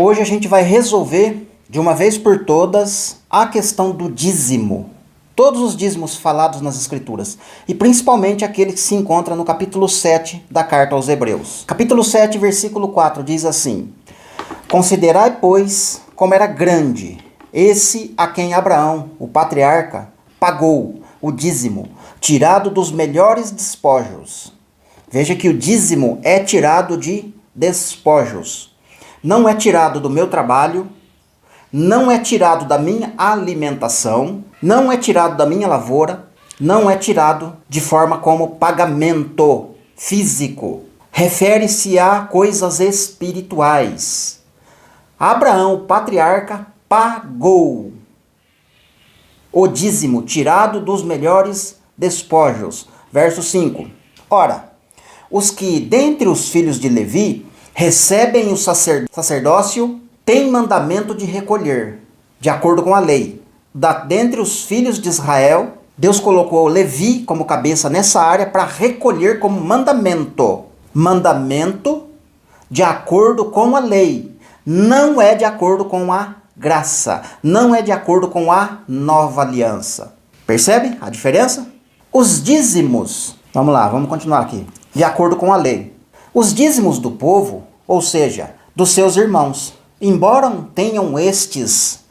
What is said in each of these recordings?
Hoje a gente vai resolver, de uma vez por todas, a questão do dízimo. Todos os dízimos falados nas Escrituras, e principalmente aquele que se encontra no capítulo 7 da carta aos Hebreus. Capítulo 7, versículo 4 diz assim: Considerai, pois, como era grande esse a quem Abraão, o patriarca, pagou o dízimo, tirado dos melhores despojos. Veja que o dízimo é tirado de despojos. Não é tirado do meu trabalho, não é tirado da minha alimentação, não é tirado da minha lavoura, não é tirado de forma como pagamento físico. Refere-se a coisas espirituais. Abraão, o patriarca, pagou o dízimo, tirado dos melhores despojos. Verso 5. Ora, os que dentre os filhos de Levi recebem o sacerdócio têm mandamento de recolher, de acordo com a lei. Dentre os filhos de Israel, Deus colocou Levi como cabeça nessa área para recolher como mandamento. Mandamento de acordo com a lei. Não é de acordo com a graça. Não é de acordo com a nova aliança. Percebe a diferença? Os dízimos, vamos lá, vamos continuar aqui. De acordo com a lei. Os dízimos do povo, ou seja, dos seus irmãos, embora tenham estes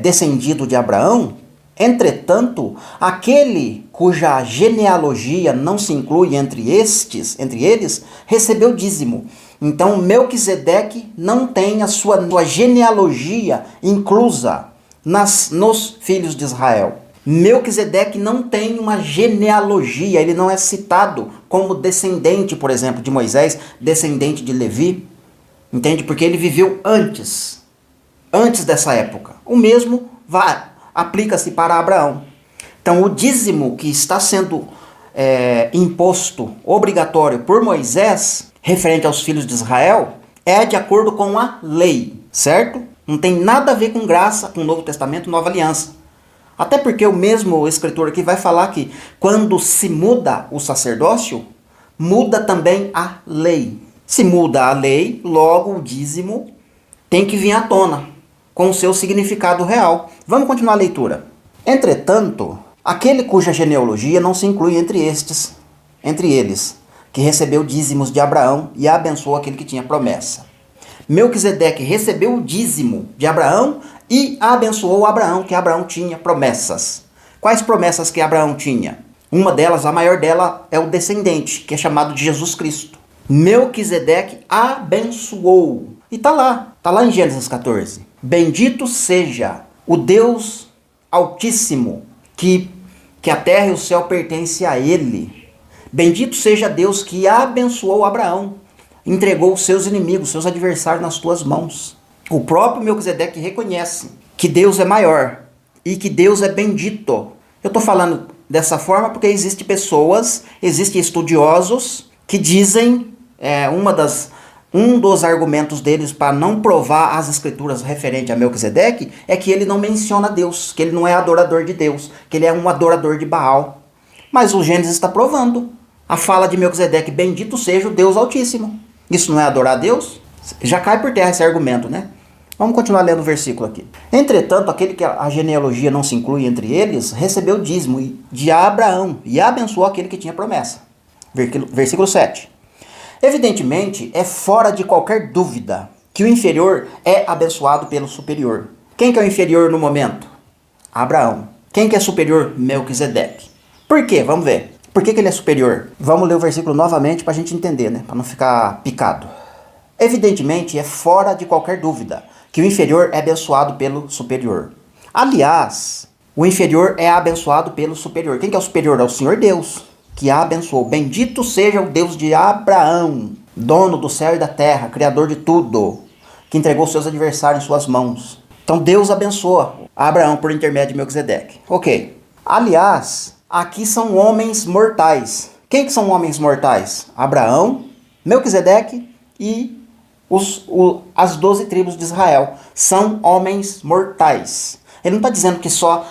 descendido de Abraão, entretanto, aquele cuja genealogia não se inclui entre eles, recebeu dízimo. Então, Melquisedeque não tem a sua genealogia inclusa nos filhos de Israel. Melquisedeque não tem uma genealogia, ele não é citado como descendente, por exemplo, de Moisés, descendente de Levi, entende? Porque ele viveu antes dessa época. O mesmo aplica-se para Abraão. Então, o dízimo que está sendo imposto, obrigatório por Moisés, referente aos filhos de Israel, é de acordo com a lei, certo? Não tem nada a ver com graça, com o Novo Testamento, Nova Aliança. Até porque o mesmo escritor aqui vai falar que quando se muda o sacerdócio, muda também a lei. Se muda a lei, logo o dízimo tem que vir à tona, com o seu significado real. Vamos continuar a leitura. Entretanto, aquele cuja genealogia não se inclui entre eles, que recebeu dízimos de Abraão e abençoou aquele que tinha promessa. Melquisedeque recebeu o dízimo de Abraão e abençoou Abraão, que Abraão tinha promessas. Quais promessas que Abraão tinha? Uma delas, a maior dela, é o descendente, que é chamado de Jesus Cristo. Melquisedeque abençoou. E está lá em Gênesis 14. Bendito seja o Deus Altíssimo, que a terra e o céu pertencem a ele. Bendito seja Deus que abençoou Abraão, entregou os seus inimigos, seus adversários nas tuas mãos. O próprio Melquisedeque reconhece que Deus é maior e que Deus é bendito. Eu estou falando dessa forma porque existem estudiosos que dizem, um dos argumentos deles para não provar as escrituras referente a Melquisedeque é que ele não menciona Deus, que ele não é adorador de Deus, que ele é um adorador de Baal. Mas o Gênesis está provando. A fala de Melquisedeque, bendito seja o Deus Altíssimo. Isso não é adorar a Deus? Já cai por terra esse argumento, né? Vamos continuar lendo o versículo aqui. Entretanto, aquele que a genealogia não se inclui entre eles, recebeu o dízimo de Abraão e abençoou aquele que tinha promessa. Versículo 7. Evidentemente, é fora de qualquer dúvida que o inferior é abençoado pelo superior. Quem que é o inferior no momento? Abraão. Quem que é superior? Melquisedeque. Por quê? Vamos ver. Por que ele é superior? Vamos ler o versículo novamente para a gente entender, né? Para não ficar picado. Evidentemente, é fora de qualquer dúvida que o inferior é abençoado pelo superior. Aliás, o inferior é abençoado pelo superior. Quem que é o superior? É o Senhor Deus, que a abençoou. Bendito seja o Deus de Abraão, dono do céu e da terra, criador de tudo, que entregou seus adversários em suas mãos. Então Deus abençoa Abraão por intermédio de Melquisedeque. Ok. Aliás, aqui são homens mortais. Quem que são homens mortais? Abraão, Melquisedeque e as 12 tribos de Israel. São homens mortais. Ele não está dizendo que só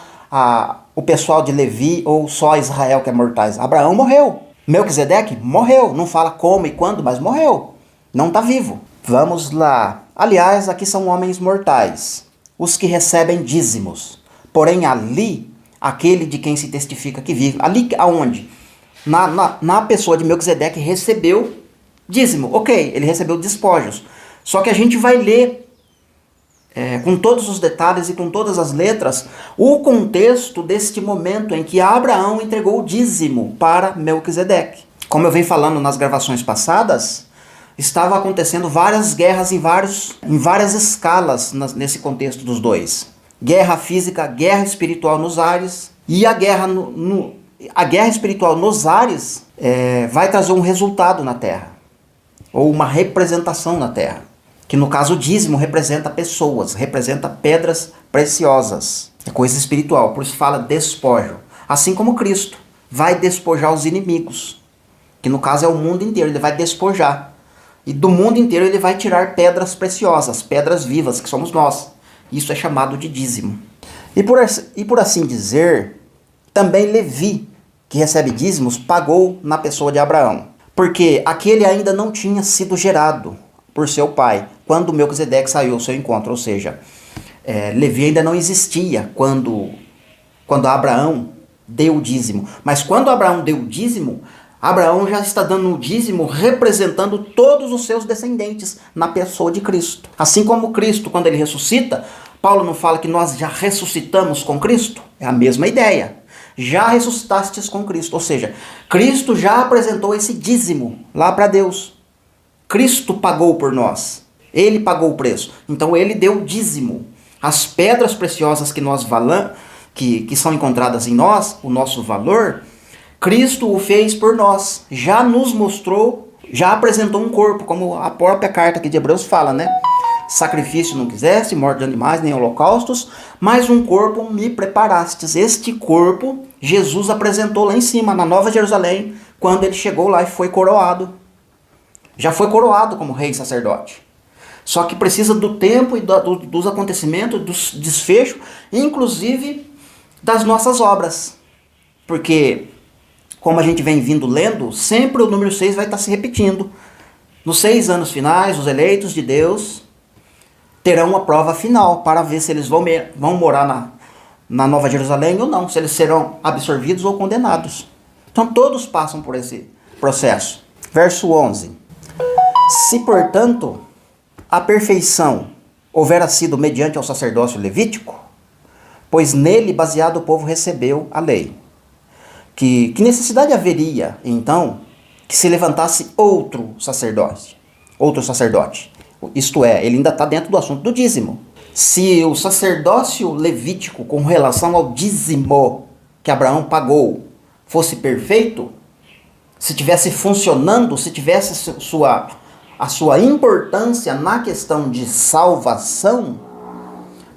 o pessoal de Levi ou só Israel que é mortais. Abraão morreu. Melquisedeque morreu. Não fala como e quando, mas morreu. Não está vivo. Vamos lá. Aliás, aqui são homens mortais, os que recebem dízimos. Porém, ali, aquele de quem se testifica que vive. Ali aonde? Na pessoa de Melquisedeque recebeu dízimo. Ok, ele recebeu despojos. Só que a gente vai ler com todos os detalhes e com todas as letras, o contexto deste momento em que Abraão entregou o dízimo para Melquisedeque. Como eu venho falando nas gravações passadas, estava acontecendo várias guerras em várias escalas nesse contexto dos dois. Guerra física, guerra espiritual nos ares, e a guerra espiritual nos ares vai trazer um resultado na terra, ou uma representação na terra. Que no caso o dízimo representa pessoas, representa pedras preciosas. É coisa espiritual, por isso fala despojo. Assim como Cristo vai despojar os inimigos, que no caso é o mundo inteiro, ele vai despojar. E do mundo inteiro ele vai tirar pedras preciosas, pedras vivas, que somos nós. Isso é chamado de dízimo. E por assim dizer, também Levi, que recebe dízimos, pagou na pessoa de Abraão. Porque aquele ainda não tinha sido gerado por seu pai, quando Melquisedeque saiu ao seu encontro. Ou seja, Levi ainda não existia quando Abraão deu o dízimo. Mas quando Abraão deu o dízimo, Abraão já está dando o dízimo representando todos os seus descendentes na pessoa de Cristo. Assim como Cristo, quando ele ressuscita, Paulo não fala que nós já ressuscitamos com Cristo? É a mesma ideia. Já ressuscitastes com Cristo. Ou seja, Cristo já apresentou esse dízimo lá para Deus. Cristo pagou por nós. Ele pagou o preço. Então ele deu o dízimo. As pedras preciosas que são encontradas em nós, o nosso valor, Cristo o fez por nós. Já nos mostrou, já apresentou um corpo, como a própria carta aqui de Hebreus fala, né? Sacrifício não quiseste, morte de animais, nem holocaustos, mas um corpo me preparastes. Este corpo Jesus apresentou lá em cima, na Nova Jerusalém, quando ele chegou lá e foi coroado. Já foi coroado como rei e sacerdote. Só que precisa do tempo e dos acontecimentos, dos desfechos, inclusive das nossas obras. Porque, como a gente vem vindo lendo, sempre o número 6 vai estar se repetindo. Nos 6 anos finais, os eleitos de Deus terão uma prova final para ver se eles vão morar na Nova Jerusalém ou não, se eles serão absorvidos ou condenados. Então todos passam por esse processo. Verso 11. Se, portanto, a perfeição houvera sido mediante ao sacerdócio levítico, pois nele baseado o povo recebeu a lei. Que necessidade haveria, então, que se levantasse outro sacerdote? Isto é, ele ainda está dentro do assunto do dízimo. Se o sacerdócio levítico com relação ao dízimo que Abraão pagou fosse perfeito, se tivesse funcionando, se tivesse a sua importância na questão de salvação,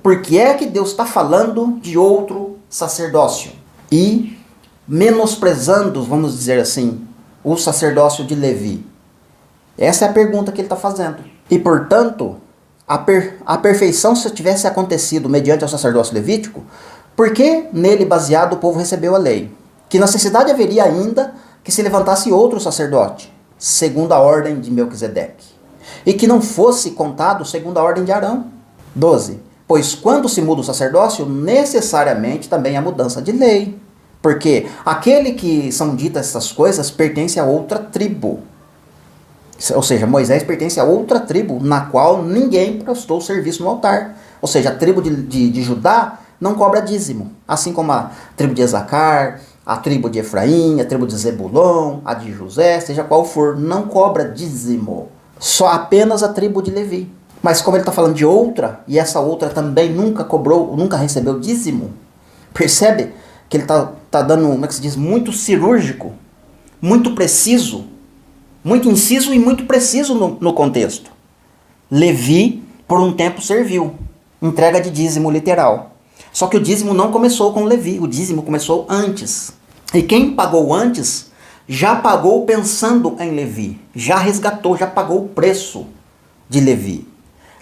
por que é que Deus está falando de outro sacerdócio? E menosprezando, vamos dizer assim, o sacerdócio de Levi? Essa é a pergunta que ele está fazendo. E, portanto, a perfeição, se tivesse acontecido mediante o sacerdócio levítico, por que nele baseado o povo recebeu a lei? Que necessidade haveria ainda que se levantasse outro sacerdote, segundo a ordem de Melquisedeque, e que não fosse contado segundo a ordem de Arão? 12. Pois quando se muda o sacerdócio, necessariamente também há mudança de lei. Porque aquele que são ditas essas coisas pertence a outra tribo. Ou seja, Moisés pertence a outra tribo na qual ninguém prestou serviço no altar. Ou seja, a tribo de Judá não cobra dízimo. Assim como a tribo de Esacar, a tribo de Efraim, a tribo de Zebulon, a de José, seja qual for, não cobra dízimo. Só apenas a tribo de Levi. Mas como ele está falando de outra, e essa outra também nunca recebeu dízimo, percebe que ele está dando, como é que se diz, muito cirúrgico, muito preciso, muito inciso e muito preciso no contexto. Levi, por um tempo, serviu. Entrega de dízimo literal. Só que o dízimo não começou com Levi, o dízimo começou antes. E quem pagou antes, já pagou pensando em Levi. Já resgatou, já pagou o preço de Levi.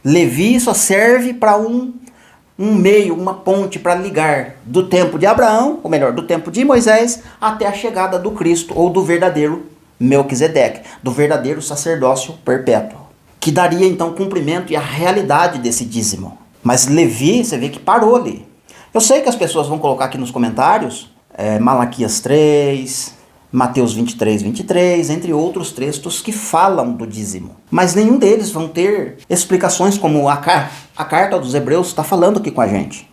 Levi só serve para um meio, uma ponte para ligar do tempo de Abraão, ou melhor, do tempo de Moisés, até a chegada do Cristo, ou do verdadeiro Melquisedeque, do verdadeiro sacerdócio perpétuo. que daria então cumprimento e a realidade desse dízimo. Mas Levi, você vê que parou ali. Eu sei que as pessoas vão colocar aqui nos comentários Malaquias 3, Mateus 23, 23, entre outros textos que falam do dízimo. Mas nenhum deles vão ter explicações como a carta dos Hebreus está falando aqui com a gente.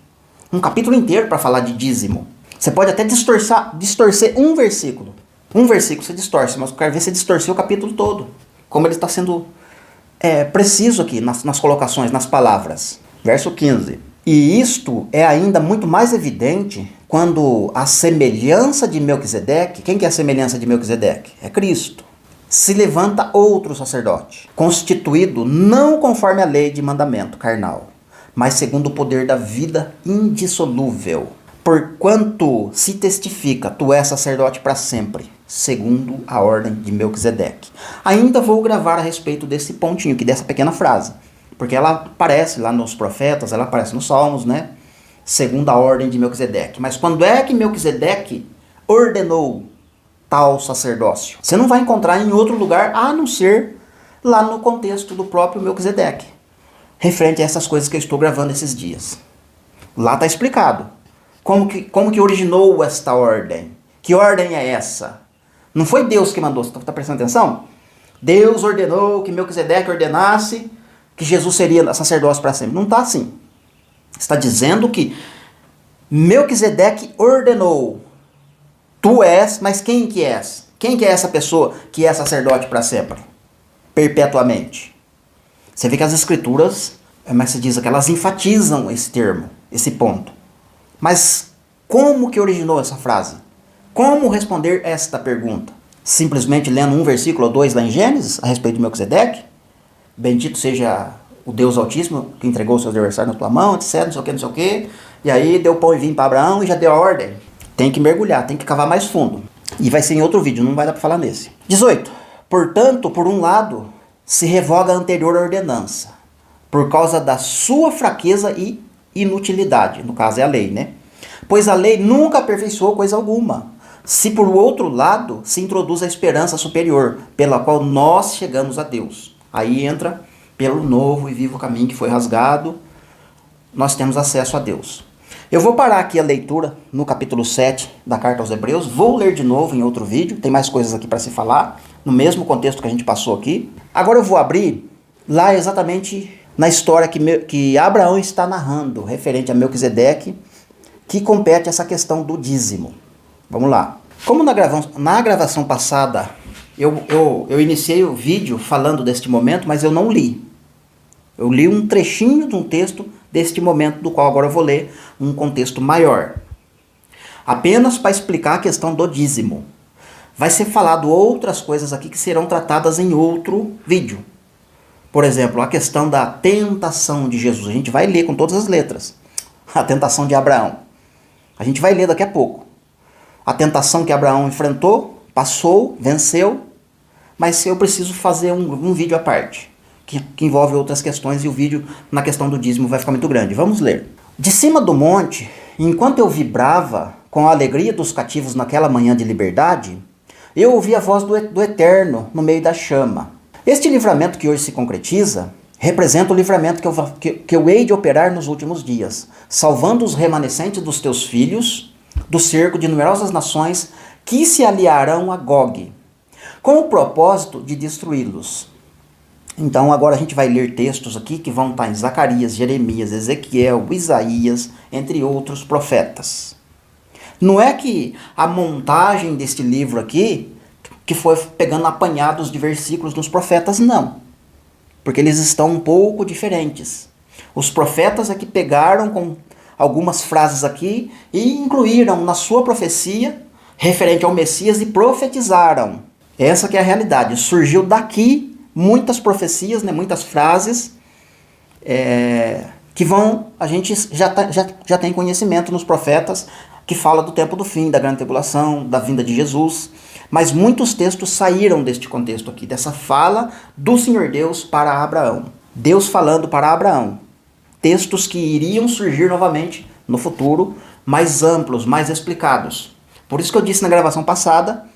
Um capítulo inteiro para falar de dízimo. Você pode até distorcer um versículo. Um versículo você distorce, mas eu quero ver você distorcer o capítulo todo. Como ele está sendo preciso aqui nas colocações, nas palavras. Verso 15. E isto é ainda muito mais evidente quando a semelhança de Melquisedeque, quem que é a semelhança de Melquisedeque? É Cristo. Se levanta outro sacerdote, constituído não conforme a lei de mandamento carnal, mas segundo o poder da vida indissolúvel. Porquanto se testifica, tu és sacerdote para sempre, segundo a ordem de Melquisedeque. Ainda vou gravar a respeito desse pontinho aqui, dessa pequena frase, porque ela aparece lá nos profetas, ela aparece nos Salmos, né? Segundo a ordem de Melquisedeque. Mas quando é que Melquisedeque ordenou tal sacerdócio? Você não vai encontrar em outro lugar, a não ser lá no contexto do próprio Melquisedeque, referente a essas coisas que eu estou gravando esses dias. Lá está explicado. Como que originou esta ordem? Que ordem é essa? Não foi Deus que mandou, você está prestando atenção? Deus ordenou que Melquisedeque ordenasse que Jesus seria sacerdócio para sempre. Não está assim. Está dizendo que Melquisedeque ordenou. Tu és, mas quem que és? Quem que é essa pessoa que é sacerdote para sempre? Perpetuamente. Você vê que as escrituras, mas se diz que elas enfatizam esse termo, esse ponto. Mas como que originou essa frase? Como responder esta pergunta? Simplesmente lendo um versículo ou dois lá em Gênesis, a respeito de Melquisedeque? Bendito seja o Deus Altíssimo que entregou o seu adversário na tua mão, etc, não sei o que, não sei o que. E aí deu pão e vinho para Abraão e já deu a ordem. Tem que mergulhar, tem que cavar mais fundo. E vai ser em outro vídeo, não vai dar para falar nesse. 18. Portanto, por um lado, se revoga a anterior ordenança, por causa da sua fraqueza e inutilidade. No caso é a lei, né? Pois a lei nunca aperfeiçoou coisa alguma. Se por outro lado se introduz a esperança superior, pela qual nós chegamos a Deus. Aí entra pelo novo e vivo caminho que foi rasgado, nós temos acesso a Deus. Eu vou parar aqui a leitura no capítulo 7 da carta aos Hebreus, vou ler de novo em outro vídeo, tem mais coisas aqui para se falar, no mesmo contexto que a gente passou aqui. Agora eu vou abrir lá exatamente na história que Abraão está narrando, referente a Melquisedeque, que compete essa questão do dízimo. Vamos lá. Como na gravação passada, eu iniciei o vídeo falando deste momento, mas eu não li. Eu li um trechinho de um texto deste momento, do qual agora eu vou ler um contexto maior. Apenas para explicar a questão do dízimo. Vai ser falado outras coisas aqui que serão tratadas em outro vídeo. Por exemplo, a questão da tentação de Jesus. A gente vai ler com todas as letras. A tentação de Abraão. A gente vai ler daqui a pouco. A tentação que Abraão enfrentou, passou, venceu. Mas eu preciso fazer um vídeo à parte, que envolve outras questões, e o vídeo na questão do dízimo vai ficar muito grande. Vamos ler. De cima do monte, enquanto eu vibrava com a alegria dos cativos naquela manhã de liberdade, eu ouvi a voz do Eterno no meio da chama. Este livramento que hoje se concretiza representa o livramento que eu hei de operar nos últimos dias, salvando os remanescentes dos teus filhos do cerco de numerosas nações que se aliarão a Gog, com o propósito de destruí-los. Então agora a gente vai ler textos aqui que vão estar em Zacarias, Jeremias, Ezequiel, Isaías, entre outros profetas. Não é que a montagem deste livro aqui, que foi pegando apanhados de versículos dos profetas, não. Porque eles estão um pouco diferentes. Os profetas aqui pegaram com algumas frases aqui e incluíram na sua profecia referente ao Messias e profetizaram. Essa que é a realidade. Surgiu daqui muitas profecias, né, muitas frases que a gente já tem conhecimento nos profetas, que fala do tempo do fim, da grande tribulação, da vinda de Jesus. Mas muitos textos saíram deste contexto aqui, dessa fala do Senhor Deus para Abraão. Deus falando para Abraão. Textos que iriam surgir novamente no futuro, mais amplos, mais explicados. Por isso que eu disse na gravação passada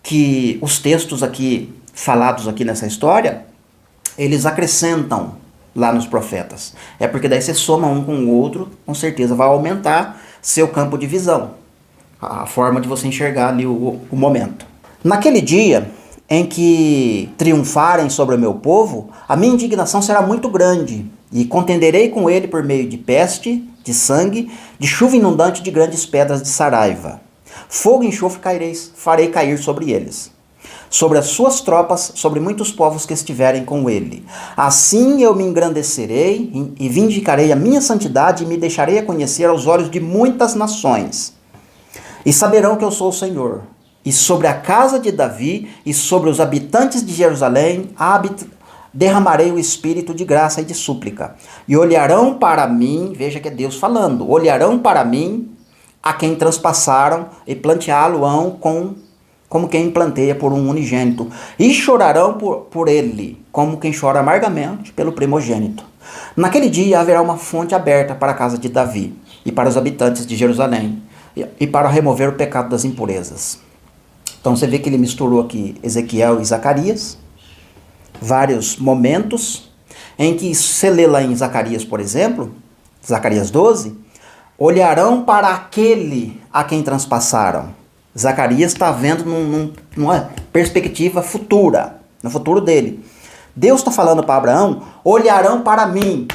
que os textos aqui, falados aqui nessa história, eles acrescentam lá nos profetas. É porque daí você soma um com o outro, com certeza vai aumentar seu campo de visão, a forma de você enxergar ali o momento. Naquele dia em que triunfarem sobre o meu povo, a minha indignação será muito grande, e contenderei com ele por meio de peste, de sangue, de chuva inundante, de grandes pedras de saraiva. Fogo e enxofre farei cair sobre eles, sobre as suas tropas, sobre muitos povos que estiverem com ele. Assim eu me engrandecerei e vindicarei a minha santidade e me deixarei a conhecer aos olhos de muitas nações. E saberão que eu sou o Senhor. E sobre a casa de Davi e sobre os habitantes de Jerusalém derramarei o espírito de graça e de súplica. E olharão para mim, veja que é Deus falando, olharão para mim a quem transpassaram e planteá-lo-ão como quem planteia por um unigênito, e chorarão por ele, como quem chora amargamente pelo primogênito. Naquele dia haverá uma fonte aberta para a casa de Davi e para os habitantes de Jerusalém, e para remover o pecado das impurezas. Então você vê que ele misturou aqui Ezequiel e Zacarias, vários momentos, em que você lê lá em Zacarias, por exemplo, Zacarias 12, olharão para aquele a quem transpassaram. Zacarias está vendo numa perspectiva futura, no futuro dele. Deus está falando para Abraão, olharão para mim,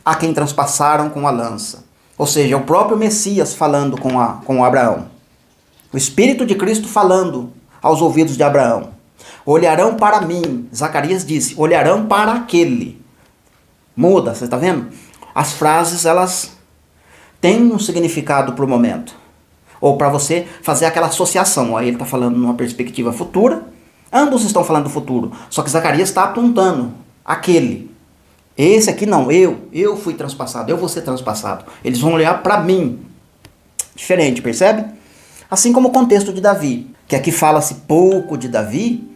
a quem transpassaram com a lança. Ou seja, é o próprio Messias falando com Abraão. O Espírito de Cristo falando aos ouvidos de Abraão. Olharão para mim. Zacarias disse, olharão para aquele. Muda, você está vendo? As frases, elas têm um significado para o momento. Ou para você fazer aquela associação. Aí ele está falando numa perspectiva futura. Ambos estão falando do futuro. Só que Zacarias está apontando aquele. Esse aqui não, eu fui transpassado, eu vou ser transpassado. Eles vão olhar para mim. Diferente, percebe? Assim como o contexto de Davi, que aqui fala-se pouco de Davi,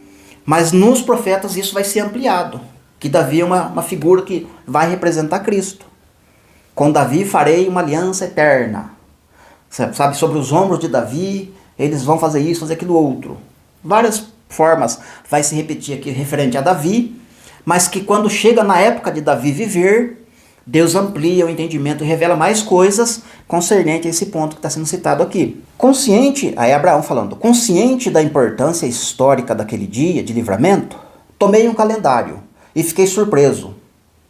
mas nos profetas isso vai ser ampliado. Que Davi é uma figura que vai representar Cristo. Com Davi farei uma aliança eterna. Sabe, sobre os ombros de Davi, eles vão fazer isso, fazer aquilo outro. Várias formas vai se repetir aqui referente a Davi, mas que quando chega na época de Davi viver, Deus amplia o entendimento e revela mais coisas concernente a esse ponto que está sendo citado aqui. Consciente, aí Abraão falando, consciente da importância histórica daquele dia de livramento, tomei um calendário e fiquei surpreso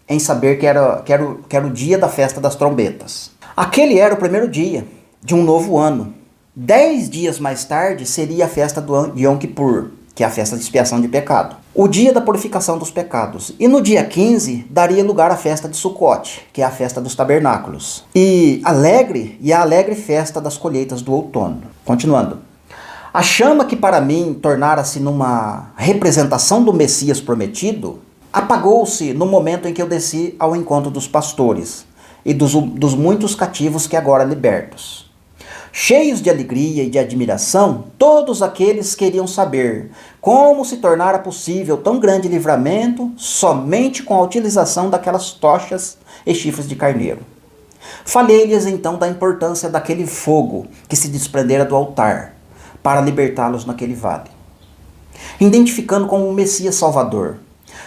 em saber que era o dia da festa das trombetas. Aquele era o primeiro dia de um novo ano. 10 dias mais tarde seria a festa de Yom Kippur, que é a festa de expiação de pecado. O dia da purificação dos pecados. E no dia 15, daria lugar à festa de Sucote, que é a festa dos tabernáculos. E a alegre festa das colheitas do outono. Continuando. A chama que para mim tornara-se numa representação do Messias prometido, apagou-se no momento em que eu desci ao encontro dos pastores e dos muitos cativos que agora libertos. Cheios de alegria e de admiração, todos aqueles queriam saber como se tornara possível tão grande livramento somente com a utilização daquelas tochas e chifres de carneiro. Falei-lhes então da importância daquele fogo que se desprendera do altar para libertá-los naquele vale, identificando como o Messias Salvador.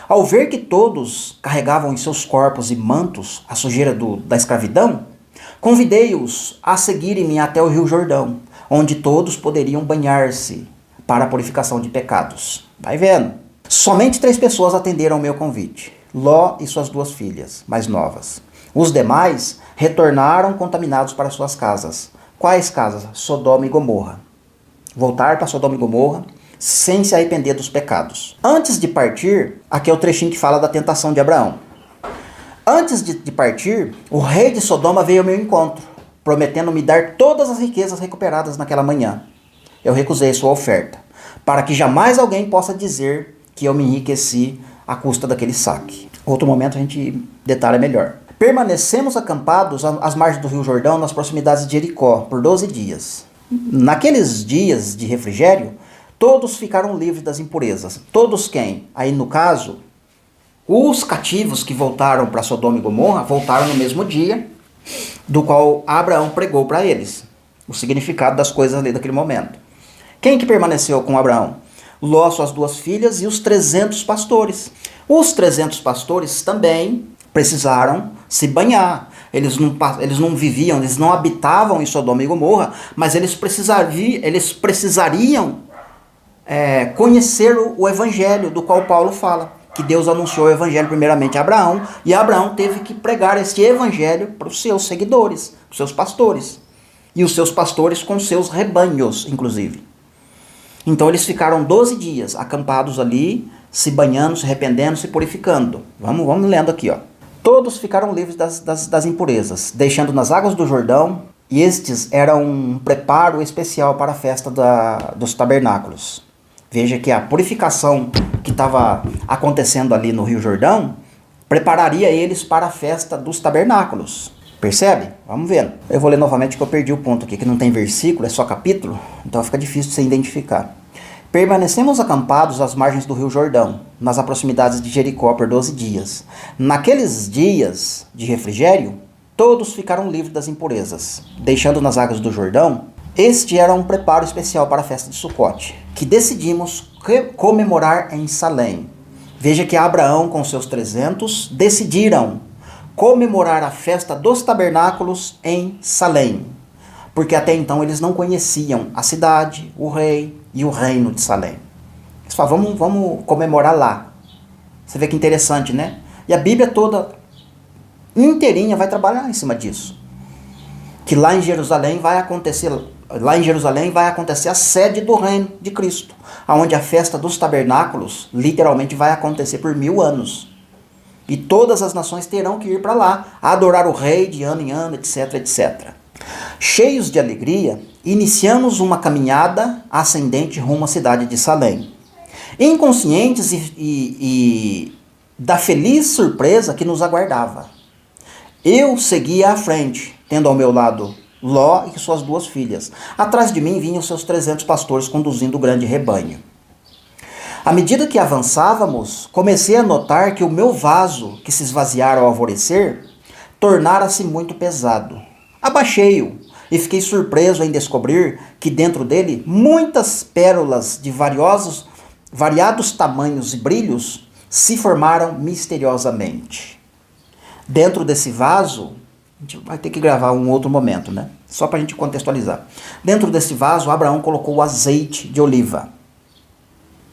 Ao ver que todos carregavam em seus corpos e mantos a sujeira da escravidão, convidei-os a seguirem-me até o Rio Jordão, onde todos poderiam banhar-se para a purificação de pecados. Vai vendo? Somente 3 pessoas atenderam ao meu convite. Ló e suas 2 filhas, mais novas. Os demais retornaram contaminados para suas casas. Quais casas? Sodoma e Gomorra. Voltar para Sodoma e Gomorra sem se arrepender dos pecados. Antes de partir, aqui é o trechinho que fala da tentação de Abraão. Antes de partir, o rei de Sodoma veio ao meu encontro, prometendo me dar todas as riquezas recuperadas naquela manhã. Eu recusei sua oferta, para que jamais alguém possa dizer que eu me enriqueci à custa daquele saque. Outro momento a gente detalha melhor. Permanecemos acampados às margens do Rio Jordão, nas proximidades de Jericó, por 12 dias. Naqueles dias de refrigério, todos ficaram livres das impurezas. Todos quem? Aí no caso, os cativos que voltaram para Sodoma e Gomorra voltaram no mesmo dia do qual Abraão pregou para eles. O significado das coisas ali daquele momento. Quem que permaneceu com Abraão? Ló, suas 2 filhas e os 300 pastores. Os 300 pastores também precisaram se banhar. Eles não viviam, eles não habitavam em Sodoma e Gomorra, mas eles precisariam conhecer o evangelho do qual Paulo fala, que Deus anunciou o evangelho primeiramente a Abraão, e Abraão teve que pregar este evangelho para os seus seguidores, para os seus pastores, e os seus pastores com seus rebanhos, inclusive. Então eles ficaram 12 dias acampados ali, se banhando, se arrependendo, se purificando. Vamos lendo aqui, ó. Todos ficaram livres das impurezas, deixando nas águas do Jordão, e estes eram um preparo especial para a festa dos tabernáculos. Veja que a purificação que estava acontecendo ali no Rio Jordão prepararia eles para a festa dos tabernáculos. Percebe? Vamos ver. Eu vou ler novamente que eu perdi o ponto aqui, que não tem versículo, é só capítulo, então fica difícil de você identificar. Permanecemos acampados às margens do Rio Jordão, nas proximidades de Jericó por 12 dias. Naqueles dias de refrigério, todos ficaram livres das impurezas, deixando nas águas do Jordão. Este era um preparo especial para a festa de Sucote, que decidimos comemorar em Salém. Veja que Abraão com seus 300 decidiram comemorar a festa dos tabernáculos em Salém, porque até então eles não conheciam a cidade, o rei e o reino de Salém. Eles falaram, vamos comemorar lá. Você vê que interessante, né? E a Bíblia toda inteirinha vai trabalhar em cima disso. Que lá em Jerusalém vai acontecer a sede do reino de Cristo, onde a festa dos tabernáculos literalmente vai acontecer por 1000 anos. E todas as nações terão que ir para lá, adorar o rei de ano em ano, etc, etc. Cheios de alegria, iniciamos uma caminhada ascendente rumo à cidade de Salém. Inconscientes e da feliz surpresa que nos aguardava. Eu seguia à frente, tendo ao meu lado Ló e suas 2 filhas. Atrás de mim vinham seus 300 pastores conduzindo o grande rebanho. À medida que avançávamos, comecei a notar que o meu vaso, que se esvaziara ao alvorecer, tornara-se muito pesado. Abaixei-o e fiquei surpreso em descobrir que dentro dele muitas pérolas de variados tamanhos e brilhos se formaram misteriosamente. Dentro desse vaso, a gente vai ter que gravar um outro momento, né? Só para a gente contextualizar. Dentro desse vaso, Abraão colocou o azeite de oliva.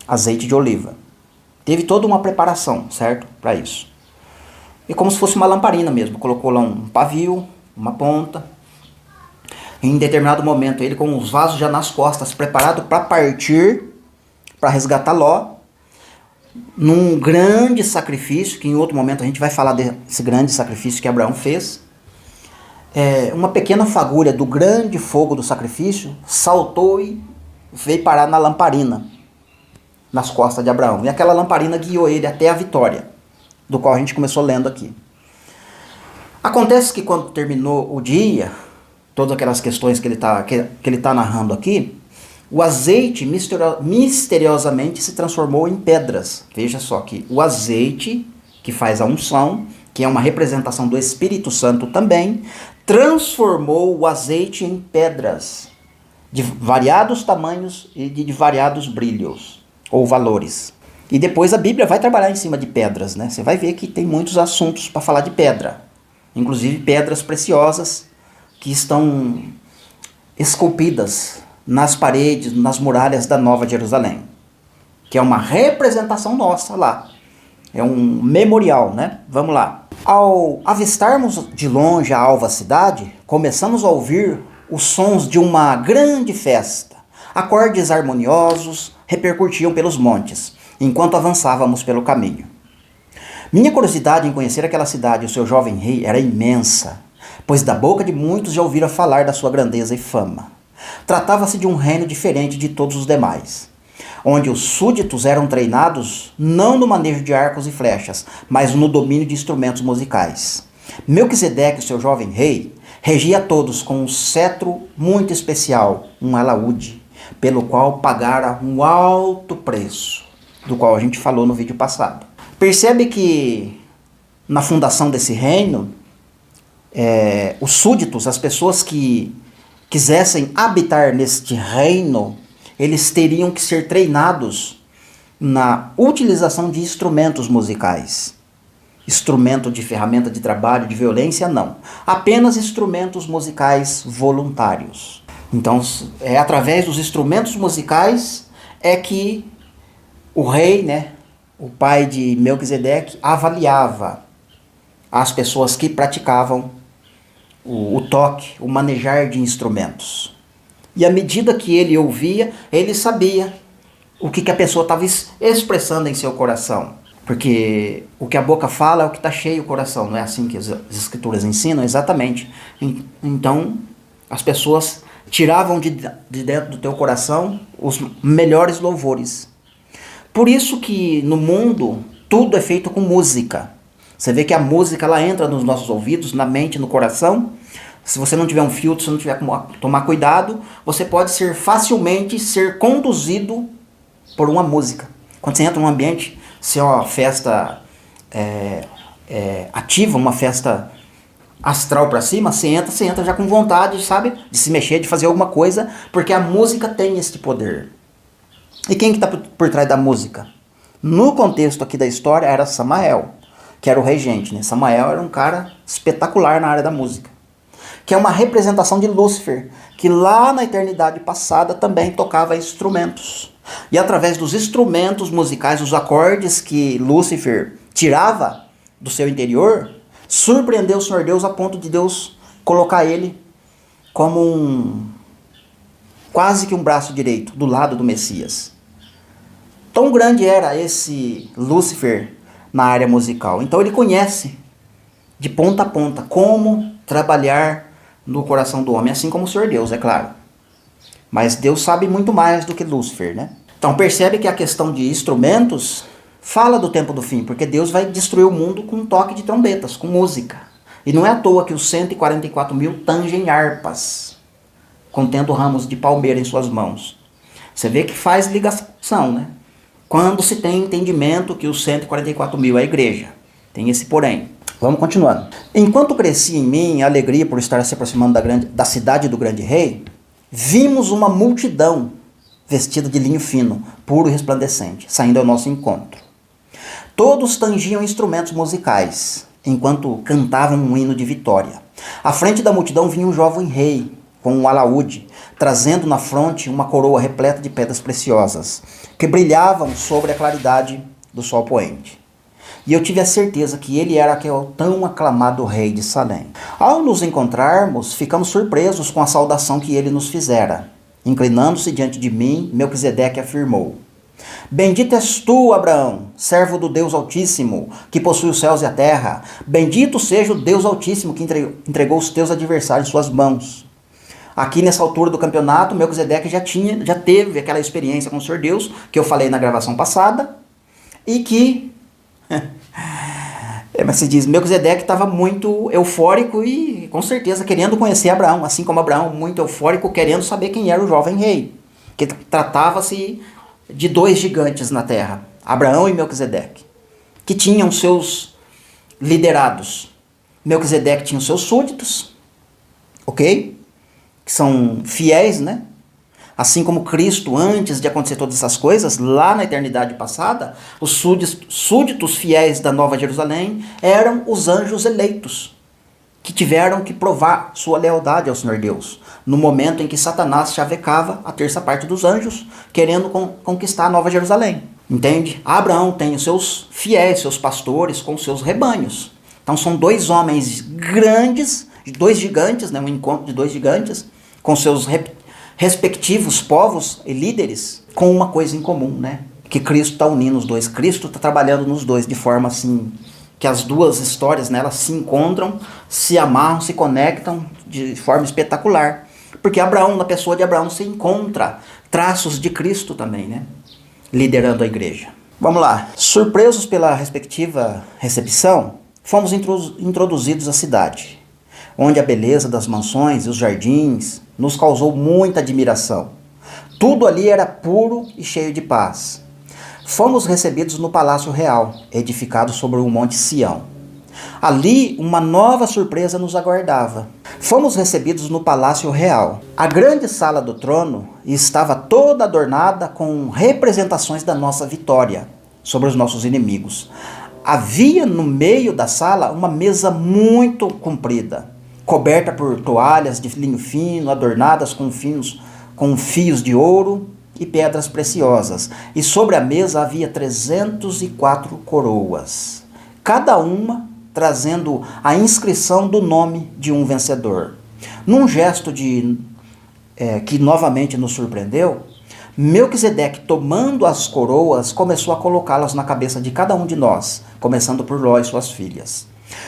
Azeite de oliva. Teve toda uma preparação, certo? Para isso. E como se fosse uma lamparina mesmo. Colocou lá um pavio, uma ponta. Em determinado momento, ele com os vasos já nas costas, preparado para partir, para resgatar Ló, num grande sacrifício, que em outro momento a gente vai falar desse grande sacrifício que Abraão fez. Uma pequena fagulha do grande fogo do sacrifício saltou e veio parar na lamparina, nas costas de Abraão. E aquela lamparina guiou ele até a vitória, do qual a gente começou lendo aqui. Acontece que quando terminou o dia, todas aquelas questões que ele tá narrando aqui, o azeite misteriosamente se transformou em pedras. Veja só que o azeite, que faz a unção, que é uma representação do Espírito Santo também, transformou o azeite em pedras, de variados tamanhos e de variados brilhos, ou valores. E depois a Bíblia vai trabalhar em cima de pedras, né? Você vai ver que tem muitos assuntos para falar de pedra. Inclusive pedras preciosas que estão esculpidas nas paredes, nas muralhas da Nova Jerusalém, que é uma representação nossa lá. É um memorial, né? Vamos lá. Ao avistarmos de longe a alva cidade, começamos a ouvir os sons de uma grande festa. Acordes harmoniosos repercutiam pelos montes, enquanto avançávamos pelo caminho. Minha curiosidade em conhecer aquela cidade e o seu jovem rei era imensa, pois da boca de muitos já ouvira falar da sua grandeza e fama. Tratava-se de um reino diferente de todos os demais, onde os súditos eram treinados não no manejo de arcos e flechas, mas no domínio de instrumentos musicais. Melquisedeque, seu jovem rei, regia a todos com um cetro muito especial, um alaúde, pelo qual pagara um alto preço, do qual a gente falou no vídeo passado. Percebe que na fundação desse reino, os súditos, as pessoas que quisessem habitar neste reino, eles teriam que ser treinados na utilização de instrumentos musicais. Instrumento de ferramenta de trabalho, de violência, não. Apenas instrumentos musicais voluntários. Então, é através dos instrumentos musicais é que o rei, né, o pai de Melquisedeque, avaliava as pessoas que praticavam o toque, o manejar de instrumentos. E à medida que ele ouvia, ele sabia o que a pessoa estava expressando em seu coração. Porque o que a boca fala é o que está cheio o coração. Não é assim que as escrituras ensinam? Exatamente. Então, as pessoas tiravam de dentro do teu coração os melhores louvores. Por isso que no mundo tudo é feito com música. Você vê que a música ela entra nos nossos ouvidos, na mente, no coração. Se você não tiver um filtro, se não tiver como tomar cuidado, você pode facilmente ser conduzido por uma música. Quando você entra num ambiente, se é uma festa ativa, uma festa astral para cima, você entra já com vontade, sabe, de se mexer, de fazer alguma coisa, porque a música tem esse poder. E quem que está por trás da música? No contexto aqui da história era Samael, que era o regente, né? Samael era um cara espetacular na área da música, que é uma representação de Lúcifer, que lá na eternidade passada também tocava instrumentos. E através dos instrumentos musicais, os acordes que Lúcifer tirava do seu interior, surpreendeu o Senhor Deus a ponto de Deus colocar ele como quase que um braço direito do lado do Messias. Tão grande era esse Lúcifer na área musical. Então ele conhece de ponta a ponta como trabalhar no coração do homem, assim como o Senhor Deus, é claro. Mas Deus sabe muito mais do que Lúcifer, né? Então percebe que a questão de instrumentos fala do tempo do fim, porque Deus vai destruir o mundo com um toque de trombetas, com música. E não é à toa que os 144 mil tangem harpas, contendo ramos de palmeira em suas mãos. Você vê que faz ligação, né? Quando se tem entendimento que os 144 mil é a igreja. Tem esse porém. Vamos continuando. Enquanto crescia em mim a alegria por estar se aproximando da cidade do grande rei, vimos uma multidão vestida de linho fino, puro e resplandecente, saindo ao nosso encontro. Todos tangiam instrumentos musicais, enquanto cantavam um hino de vitória. À frente da multidão vinha um jovem rei, com um alaúde, trazendo na fronte uma coroa repleta de pedras preciosas, que brilhavam sobre a claridade do sol poente. E eu tive a certeza que ele era aquele tão aclamado rei de Salém. Ao nos encontrarmos, ficamos surpresos com a saudação que ele nos fizera. Inclinando-se diante de mim, Melquisedeque afirmou: Bendito és tu, Abraão, servo do Deus Altíssimo, que possui os céus e a terra. Bendito seja o Deus Altíssimo que entregou os teus adversários em suas mãos. Aqui nessa altura do campeonato, Melquisedeque já teve aquela experiência com o Senhor Deus, que eu falei na gravação passada, e que, mas se diz, Melquisedeque estava muito eufórico e com certeza querendo conhecer Abraão, assim como Abraão muito eufórico, querendo saber quem era o jovem rei, que tratava-se de dois gigantes na terra, Abraão e Melquisedeque, que tinham seus liderados. Melquisedeque tinha os seus súditos, ok? Que são fiéis, né? Assim como Cristo, antes de acontecer todas essas coisas, lá na eternidade passada, os súditos fiéis da Nova Jerusalém eram os anjos eleitos, que tiveram que provar sua lealdade ao Senhor Deus, no momento em que Satanás chavecava a terça parte dos anjos, querendo conquistar a Nova Jerusalém. Entende? Abraão tem os seus fiéis, seus pastores, com seus rebanhos. Então são dois homens grandes, dois gigantes, né? Um encontro de dois gigantes, com seus respectivos povos e líderes, com uma coisa em comum, né? Que Cristo está unindo os dois. Cristo está trabalhando nos dois de forma assim, que as duas histórias, né, elas se encontram, se amarram, se conectam de forma espetacular. Porque Abraão, na pessoa de Abraão, se encontra traços de Cristo também, né? Liderando a igreja. Vamos lá. Surpresos pela respectiva recepção, fomos introduzidos à cidade, onde a beleza das mansões e os jardins nos causou muita admiração. Tudo ali era puro e cheio de paz. Fomos recebidos no Palácio Real, edificado sobre o Monte Sião. Ali, uma nova surpresa nos aguardava. Fomos recebidos no Palácio Real. A grande sala do trono estava toda adornada com representações da nossa vitória sobre os nossos inimigos. Havia no meio da sala uma mesa muito comprida, coberta por toalhas de linho fino, adornadas com fios de ouro e pedras preciosas. E sobre a mesa havia 304 coroas, cada uma trazendo a inscrição do nome de um vencedor. Num gesto que novamente nos surpreendeu, Melquisedeque, tomando as coroas, começou a colocá-las na cabeça de cada um de nós, começando por Ló e suas filhas.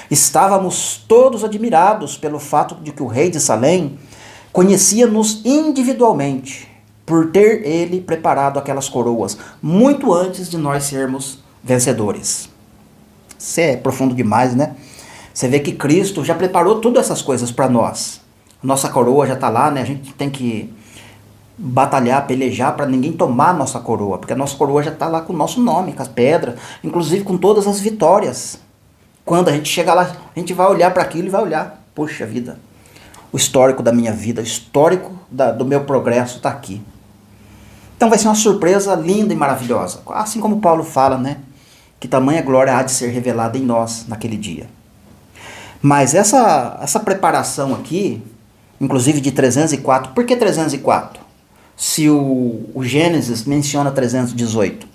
Estávamos todos admirados pelo fato de que o rei de Salém conhecia-nos individualmente, por ter ele preparado aquelas coroas muito antes de nós sermos vencedores. Isso é profundo demais, né? Você vê que Cristo já preparou todas essas coisas para nós. Nossa coroa já está lá, né? A gente tem que batalhar, pelejar para ninguém tomar a nossa coroa, porque a nossa coroa já está lá com o nosso nome, com as pedras, inclusive com todas as vitórias. Quando a gente chega lá, a gente vai olhar para aquilo e vai olhar, poxa vida, o histórico da minha vida, o histórico do meu progresso está aqui. Então vai ser uma surpresa linda e maravilhosa, assim como Paulo fala, né? Que tamanha glória há de ser revelada em nós naquele dia. Mas essa preparação aqui, inclusive de 304, por que 304? Se o Gênesis menciona 318.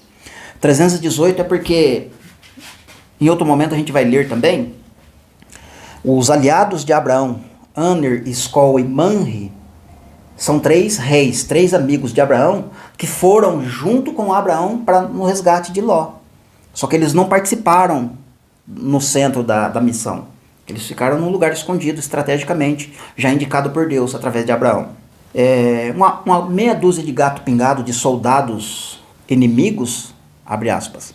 318 é porque, em outro momento a gente vai ler também, os aliados de Abraão, Aner, Escol e Manre, são 3 reis, 3 amigos de Abraão, que foram junto com Abraão no resgate de Ló. Só que eles não participaram no centro da missão. Eles ficaram num lugar escondido estrategicamente, já indicado por Deus através de Abraão. Uma meia dúzia de gato pingado de soldados inimigos, abre aspas,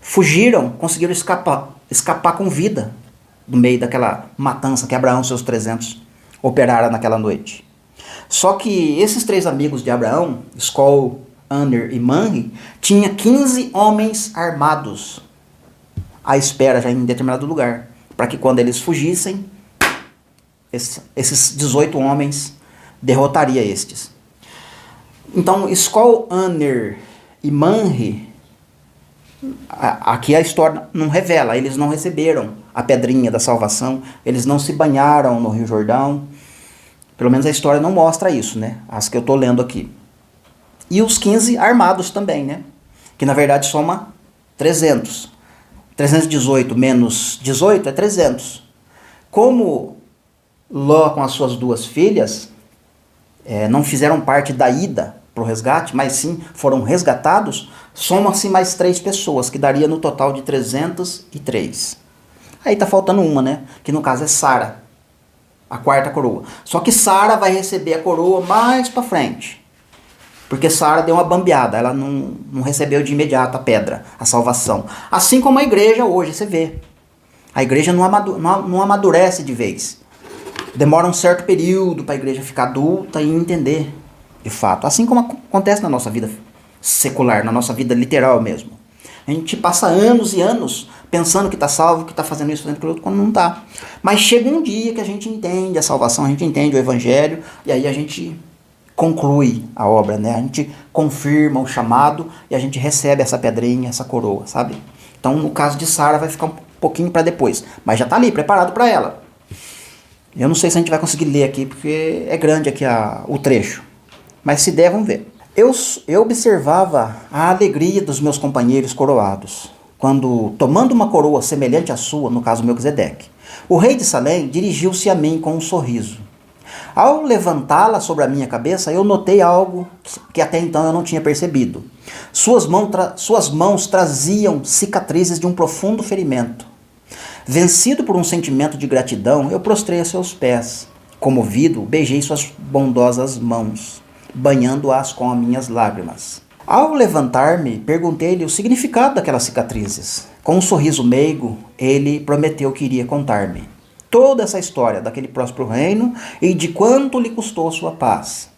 fugiram, conseguiram escapar com vida do meio daquela matança que Abraão e seus 300 operaram naquela noite. Só que esses 3 amigos de Abraão, Escol, Aner e Manre, tinha 15 homens armados à espera já em determinado lugar, para que quando eles fugissem, esses 18 homens derrotaria estes. Então, Escol, Aner e Manre, aqui a história não revela, eles não receberam a pedrinha da salvação, eles não se banharam no Rio Jordão, pelo menos a história não mostra isso, né? As que eu estou lendo aqui. E os 15 armados também, né? Que na verdade soma 300. 318 menos 18 é 300. Como Ló com as suas 2 filhas não fizeram parte da ida para o resgate, mas sim foram resgatados, soma-se mais 3 pessoas, que daria no total de 303. Aí tá faltando uma, né? Que no caso é Sara, a 4ª coroa. Só que Sara vai receber a coroa mais para frente. Porque Sara deu uma bambeada, ela não recebeu de imediato a pedra, a salvação. Assim como a igreja hoje, você vê. A igreja não amadurece de vez. Demora um certo período para a igreja ficar adulta e entender, de fato. Assim como acontece na nossa vida secular, na nossa vida literal mesmo. A gente passa anos e anos pensando que está salvo, que está fazendo isso, fazendo aquilo, quando não está. Mas chega um dia que a gente entende a salvação, a gente entende o evangelho, e aí a gente conclui a obra, né? A gente confirma o chamado e a gente recebe essa pedrinha, essa coroa, sabe? Então, no caso de Sara, vai ficar um pouquinho para depois, mas já está ali, preparado para ela. Eu não sei se a gente vai conseguir ler aqui, porque é grande aqui o trecho, mas se der, vamos ver. Eu observava a alegria dos meus companheiros coroados, quando, tomando uma coroa semelhante à sua, no caso Melquisedeque, o rei de Salém dirigiu-se a mim com um sorriso. Ao levantá-la sobre a minha cabeça, eu notei algo que até então eu não tinha percebido. Suas mãos traziam cicatrizes de um profundo ferimento. Vencido por um sentimento de gratidão, eu prostrei a seus pés. Comovido, beijei suas bondosas mãos, banhando-as com as minhas lágrimas. Ao levantar-me, perguntei-lhe o significado daquelas cicatrizes. Com um sorriso meigo, ele prometeu que iria contar-me toda essa história daquele próspero reino e de quanto lhe custou sua paz.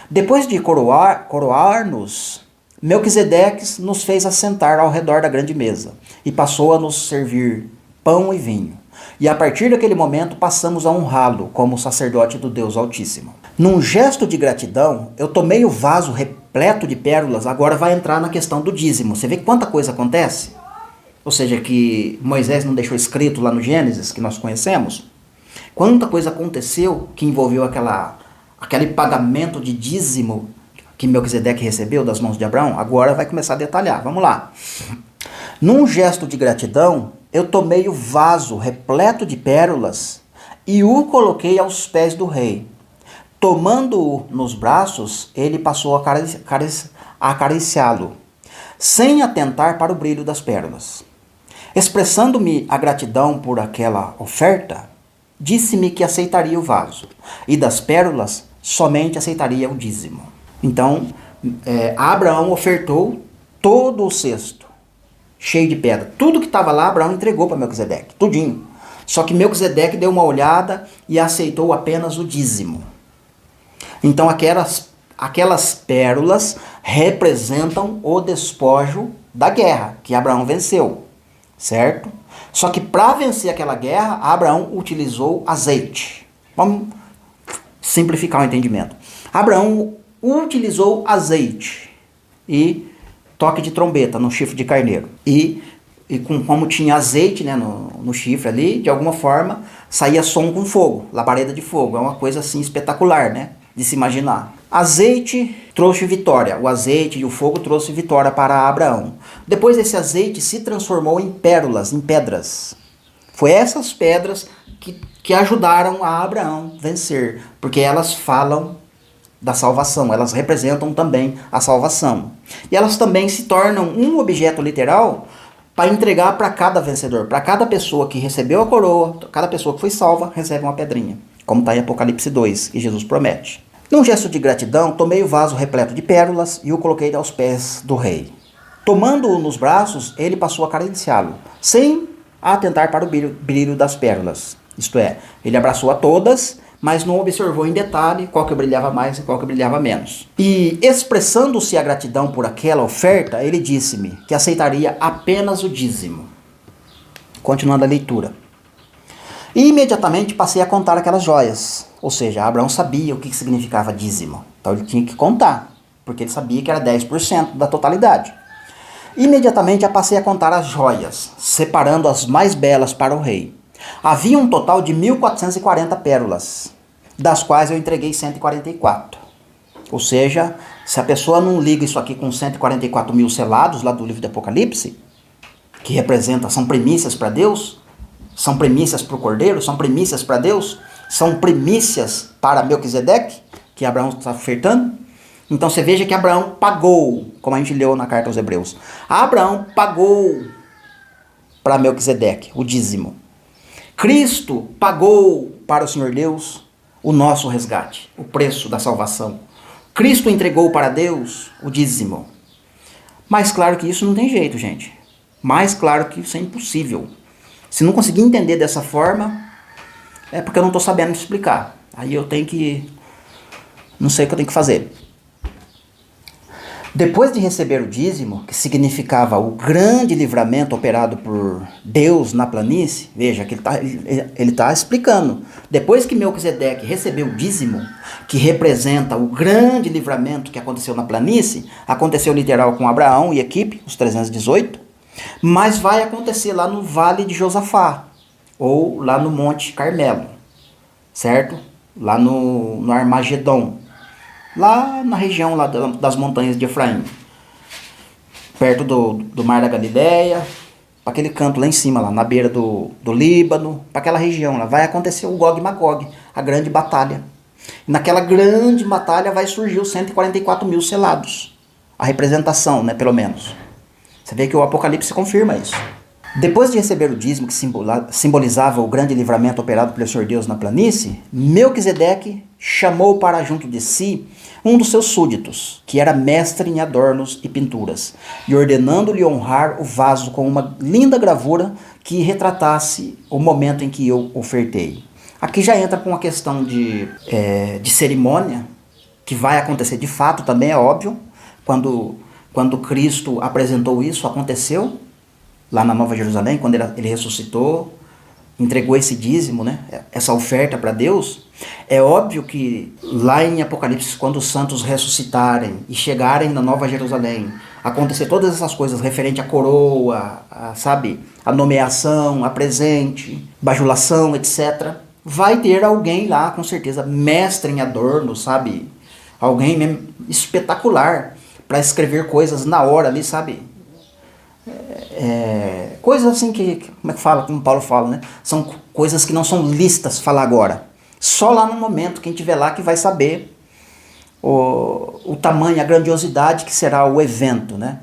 Depois de coroar-nos, Melquisedeque nos fez assentar ao redor da grande mesa e passou a nos servir pão e vinho. E a partir daquele momento passamos a honrá-lo como sacerdote do Deus Altíssimo. Num gesto de gratidão, eu tomei o vaso repleto de pérolas, agora vai entrar na questão do dízimo. Você vê quanta coisa acontece? Ou seja, que Moisés não deixou escrito lá no Gênesis, que nós conhecemos. Quanta coisa aconteceu que envolveu aquele pagamento de dízimo que Melquisedeque recebeu das mãos de Abraão. Agora vai começar a detalhar. Vamos lá. Num gesto de gratidão, eu tomei o vaso repleto de pérolas e o coloquei aos pés do rei. Tomando-o nos braços, ele passou a acariciá-lo, sem atentar para o brilho das pérolas. Expressando-me a gratidão por aquela oferta, disse-me que aceitaria o vaso, e das pérolas somente aceitaria o dízimo. Então, Abraão ofertou todo o cesto, cheio de pedra. Tudo que estava lá, Abraão entregou para Melquisedeque, tudinho. Só que Melquisedeque deu uma olhada e aceitou apenas o dízimo. Então, aquelas pérolas representam o despojo da guerra, que Abraão venceu, certo? Só que para vencer aquela guerra, Abraão utilizou azeite. Vamos simplificar o entendimento. Abraão utilizou azeite e toque de trombeta no chifre de carneiro. E como tinha azeite, né, no chifre ali, de alguma forma, saía som com fogo, labareda de fogo. É uma coisa assim espetacular, né, de se imaginar. Azeite trouxe vitória. O azeite e o fogo trouxe vitória para Abraão. Depois esse azeite se transformou em pérolas, em pedras. Foi essas pedras que ajudaram a Abraão vencer, porque elas falam da salvação, elas representam também a salvação. E elas também se tornam um objeto literal para entregar para cada vencedor, para cada pessoa que recebeu a coroa, cada pessoa que foi salva, recebe uma pedrinha, como está em Apocalipse 2, que Jesus promete. Num gesto de gratidão, tomei o vaso repleto de pérolas e o coloquei aos pés do rei. Tomando-o nos braços, ele passou a acariciá-lo, sem atentar para o brilho das pérolas. Isto é, ele abraçou a todas, mas não observou em detalhe qual que brilhava mais e qual que brilhava menos. E expressando-se a gratidão por aquela oferta, ele disse-me que aceitaria apenas o dízimo. Continuando a leitura. E imediatamente passei a contar aquelas joias. Ou seja, Abraão sabia o que significava dízimo. Então ele tinha que contar, porque ele sabia que era 10% da totalidade. Imediatamente passei a contar as joias, separando as mais belas para o rei. Havia um total de 1.440 pérolas, das quais eu entreguei 144. Ou seja, se a pessoa não liga isso aqui com 144 mil selados, lá do livro do Apocalipse, que representa, são primícias para Deus, são primícias para o Cordeiro, são primícias para Deus, são primícias para Melquisedeque, que Abraão está ofertando. Então você veja que Abraão pagou, como a gente leu na carta aos Hebreus. Abraão pagou para Melquisedeque o dízimo. Cristo pagou para o Senhor Deus o nosso resgate, o preço da salvação. Cristo entregou para Deus o dízimo. Mais claro que isso não tem jeito, gente. Mais claro que isso é impossível. Se não conseguir entender dessa forma, é porque eu não estou sabendo explicar. Aí eu tenho que... não sei o que eu tenho que fazer. Depois de receber o dízimo, que significava o grande livramento operado por Deus na planície, veja que ele está explicando. Depois que Melquisedeque recebeu o dízimo, que representa o grande livramento que aconteceu na planície, aconteceu literal com Abraão e equipe, os 318, mas vai acontecer lá no Vale de Josafá, ou lá no Monte Carmelo, certo? Lá no Armagedon. Lá na região lá das montanhas de Efraim, perto do Mar da Galileia, para aquele canto lá em cima, lá na beira do Líbano, para aquela região lá, vai acontecer o Gog e Magog, a grande batalha. E naquela grande batalha vai surgir os 144 mil selados, a representação, né, pelo menos. Você vê que o Apocalipse confirma isso. Depois de receber o dízimo que simbolizava o grande livramento operado pelo Senhor Deus na planície, Melquisedeque chamou para junto de si um dos seus súditos, que era mestre em adornos e pinturas, e ordenando-lhe honrar o vaso com uma linda gravura que retratasse o momento em que eu ofertei. Aqui já entra com uma questão de cerimônia, que vai acontecer de fato, também é óbvio, quando Cristo apresentou isso, aconteceu. lá na Nova Jerusalém, quando ele ressuscitou, entregou esse dízimo, né, essa oferta para Deus. É óbvio que lá em Apocalipse, quando os santos ressuscitarem e chegarem na Nova Jerusalém, acontecer todas essas coisas referente à coroa, sabe, a nomeação, a presente, bajulação, etc., vai ter alguém lá, com certeza, mestre em adorno, sabe, alguém mesmo espetacular para escrever coisas na hora ali, sabe, coisas assim que, como é que fala, como Paulo fala, né? São coisas que não são listas falar agora. Só lá no momento, quem estiver lá que vai saber o tamanho, a grandiosidade que será o evento, né?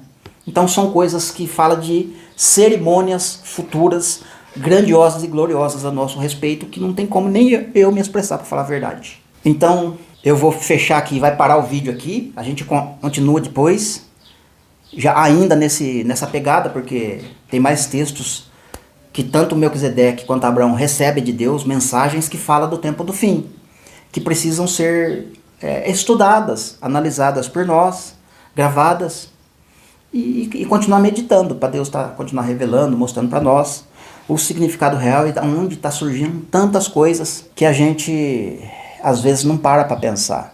Então são coisas que falam de cerimônias futuras, grandiosas e gloriosas a nosso respeito, que não tem como nem eu me expressar, para falar a verdade. Então eu vou fechar aqui, vai parar o vídeo aqui, a gente continua depois, já ainda nessa pegada, porque tem mais textos que tanto Melquisedeque quanto Abraão recebem de Deus, mensagens que falam do tempo do fim, que precisam ser estudadas, analisadas por nós, gravadas, e continuar meditando, para Deus continuar revelando, mostrando para nós o significado real e onde está surgindo tantas coisas que a gente às vezes não para pensar.